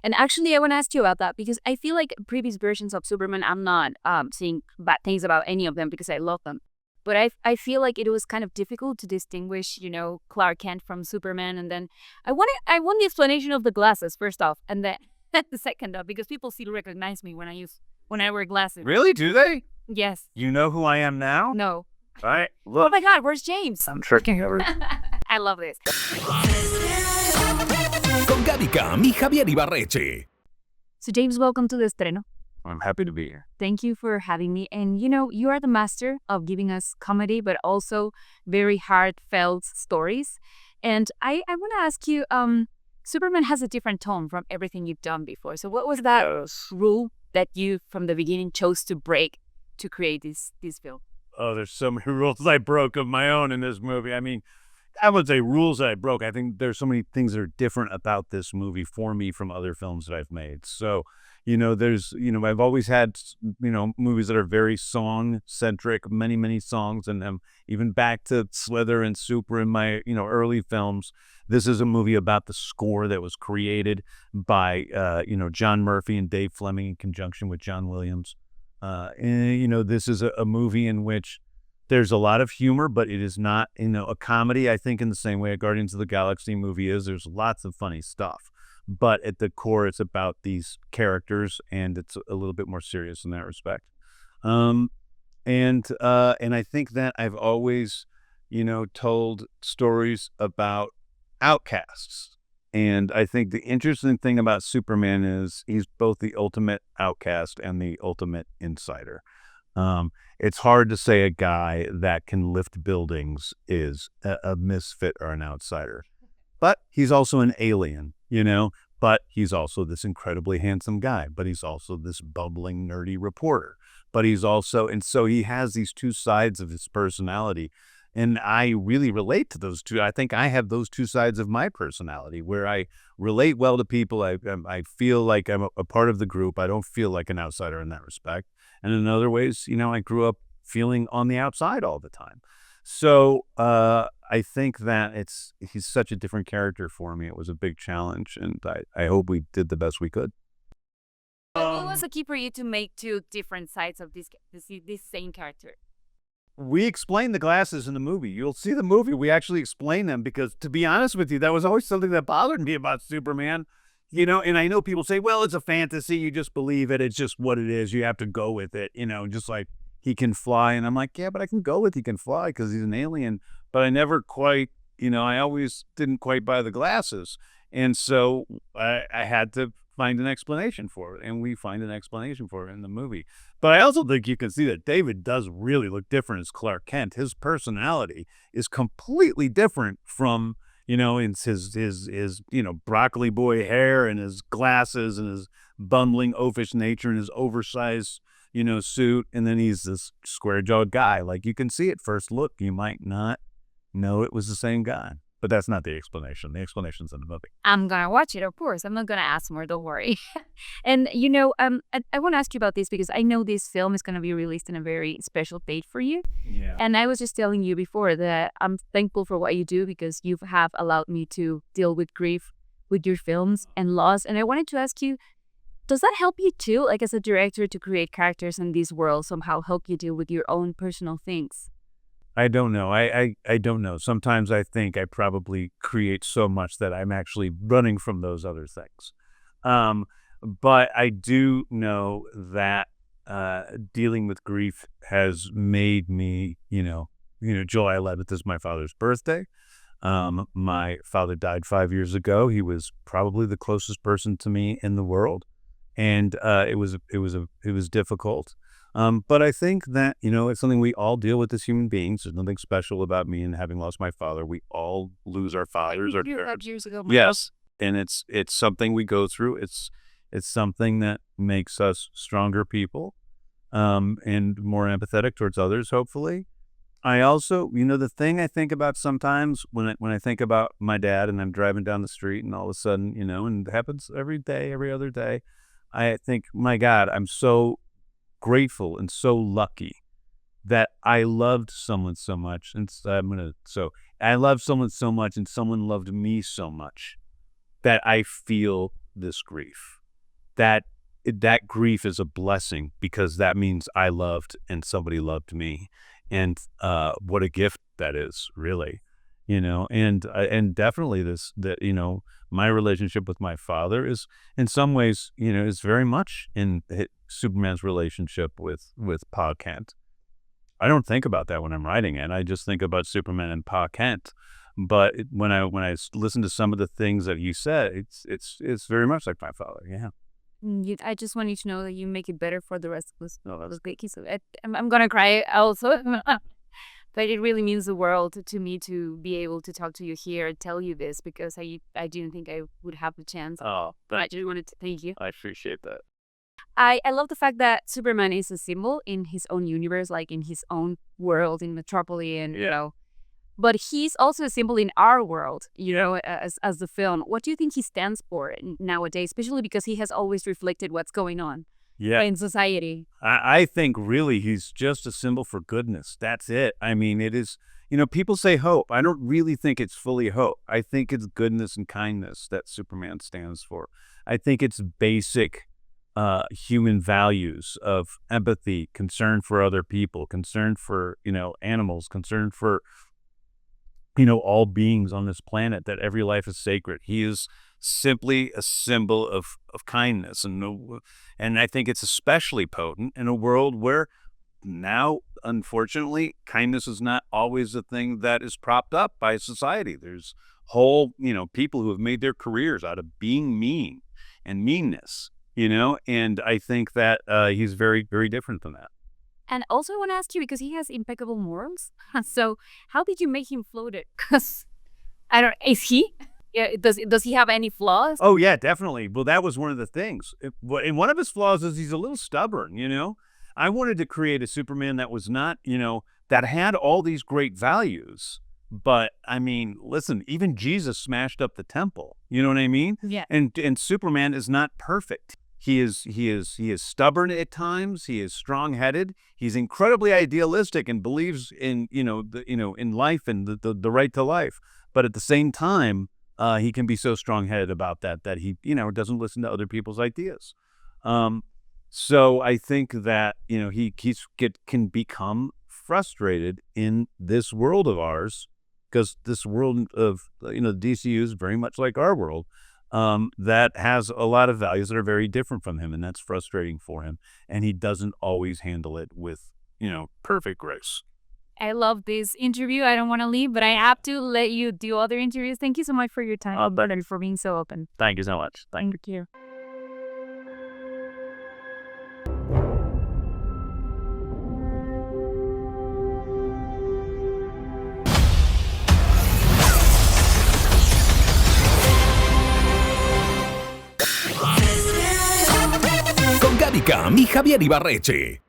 And actually, I want to ask you about that because I feel like previous versions of Superman, I'm not saying bad things about any of them because I love them. But I feel like it was kind of difficult to distinguish, Clark Kent from Superman. And then I want the explanation of the glasses first off, and then the second off, because people still recognize me when I wear glasses. Really? Do they? Yes. You know who I am now? No. All right. Oh Look. my God, where's James? I'm tricking over. I love this. Con Gaby Cam y Javier Ibarreche. So James, welcome to the estreno. I'm happy to be here. Thank you for having me. And you are the master of giving us comedy, but also very heartfelt stories. And I want to ask you, Superman has a different tone from everything you've done before. So what was that rule that you, from the beginning, chose to break to create this film? Oh, there's so many rules I broke of my own in this movie. I mean, I would say rules that I broke. I think there's so many things that are different about this movie for me from other films that I've made. So, there's, I've always had, movies that are very song-centric, many, many songs. And even back to Slither and Super in my, early films, this is a movie about the score that was created by, John Murphy and Dave Fleming in conjunction with John Williams. This is a movie in which there's a lot of humor, but it is not, a comedy, I think, in the same way a Guardians of the Galaxy movie is. There's lots of funny stuff. But at the core, it's about these characters, and it's a little bit more serious in that respect. And I think that I've always, told stories about outcasts. And I think the interesting thing about Superman is he's both the ultimate outcast and the ultimate insider. It's hard to say a guy that can lift buildings is a misfit or an outsider. But he's also an alien, but he's also this incredibly handsome guy, but he's also this bubbling, nerdy reporter. But he's also, and so he has these two sides of his personality. And I really relate to those two. I think I have those two sides of my personality where I relate well to people. I feel like I'm a part of the group. I don't feel like an outsider in that respect. And in other ways, I grew up feeling on the outside all the time. So I think that he's such a different character for me. It was a big challenge, and I hope we did the best we could. What was the key for you to make two different sides of this same character? We explain the glasses in the movie. You'll see the movie. We actually explain them because, to be honest with you, that was always something that bothered me about Superman. And I know people say, well, it's a fantasy. You just believe it. It's just what it is. You have to go with it, just like he can fly. And I'm like, yeah, but I can go with he can fly because he's an alien. But I never quite, I always didn't quite buy the glasses. And so I had to find an explanation for it. And we find an explanation for it in the movie. But I also think you can see that David does really look different as Clark Kent. His personality is completely different from, in his broccoli boy hair and his glasses and his bumbling oafish nature and his oversized, suit. And then he's this square-jawed guy. Like, you can see at first look, you might not know it was the same guy. But that's not the explanation. The explanation's in the movie. I'm going to watch it, of course. I'm not going to ask more, don't worry. And, I want to ask you about this because I know this film is going to be released in a very special date for you. Yeah. And I was just telling you before that I'm thankful for what you do because you have allowed me to deal with grief with your films and loss. And I wanted to ask you, does that help you too, like as a director, to create characters in this world, somehow help you deal with your own personal things? I don't know. I don't know. Sometimes I think I probably create so much that I'm actually running from those other things. But I do know that dealing with grief has made me, July 11th is my father's birthday. My father died 5 years ago. He was probably the closest person to me in the world. And it was difficult. But I think that, it's something we all deal with as human beings. There's nothing special about me in having lost my father. We all lose our fathers. Or 5 years ago. Yes. And it's something we go through. It's something that makes us stronger people, and more empathetic towards others, hopefully. I also, the thing I think about sometimes when I think about my dad and I'm driving down the street and all of a sudden, and it happens every day, every other day, I think, my God, I'm so grateful and so lucky that I loved someone so much. And I loved someone so much and someone loved me so much that I feel this grief. That grief is a blessing because that means I loved and somebody loved me. And what a gift that is, really. And definitely my relationship with my father is in some ways, is very much in Superman's relationship with Pa Kent. I don't think about that when I'm writing it. I just think about Superman and Pa Kent. But when I listen to some of the things that you said, it's very much like my father. Yeah. I just want you to know that you make it better for the rest of us. So I'm gonna cry also. But it really means the world to me to be able to talk to you here, tell you this, because I didn't think I would have the chance. Oh, but I just wanted to thank you. I appreciate that. I love the fact that Superman is a symbol in his own universe, like in his own world, in Metropolis, and but he's also a symbol in our world, as the film. What do you think he stands for nowadays, especially because he has always reflected what's going on in society? I think really he's just a symbol for goodness. That's it. I mean, it is, people say hope. I don't really think it's fully hope. I think it's goodness and kindness that Superman stands for. I think it's basic human values of empathy, concern for other people, concern for, animals, concern for, all beings on this planet, that every life is sacred. He is simply a symbol of kindness. And I think it's especially potent in a world where now, unfortunately, kindness is not always the thing that is propped up by society. There's whole, people who have made their careers out of being mean and meanness, and I think that he's very, very different than that. And also I want to ask you, because he has impeccable morals. So how did you make him floated? Because is he? Yeah, does he have any flaws? Oh, yeah, definitely. Well, that was one of the things. And one of his flaws is he's a little stubborn, I wanted to create a Superman that was not, that had all these great values. But, I mean, listen, even Jesus smashed up the temple. You know what I mean? Yeah. And Superman is not perfect. He is stubborn at times. He is strong-headed. He's incredibly idealistic and believes in, in life and the right to life. But at the same time, he can be so strong-headed about that he, doesn't listen to other people's ideas. So I think that, he can become frustrated in this world of ours, because this world of, the DCU is very much like our world, that has a lot of values that are very different from him, and that's frustrating for him. And he doesn't always handle it with, perfect grace. I love this interview. I don't want to leave, but I have to let you do other interviews. Thank you so much for your time, and for being so open. Thank you so much. Thank you. Con Gaby Cam y Javier Ibarreche.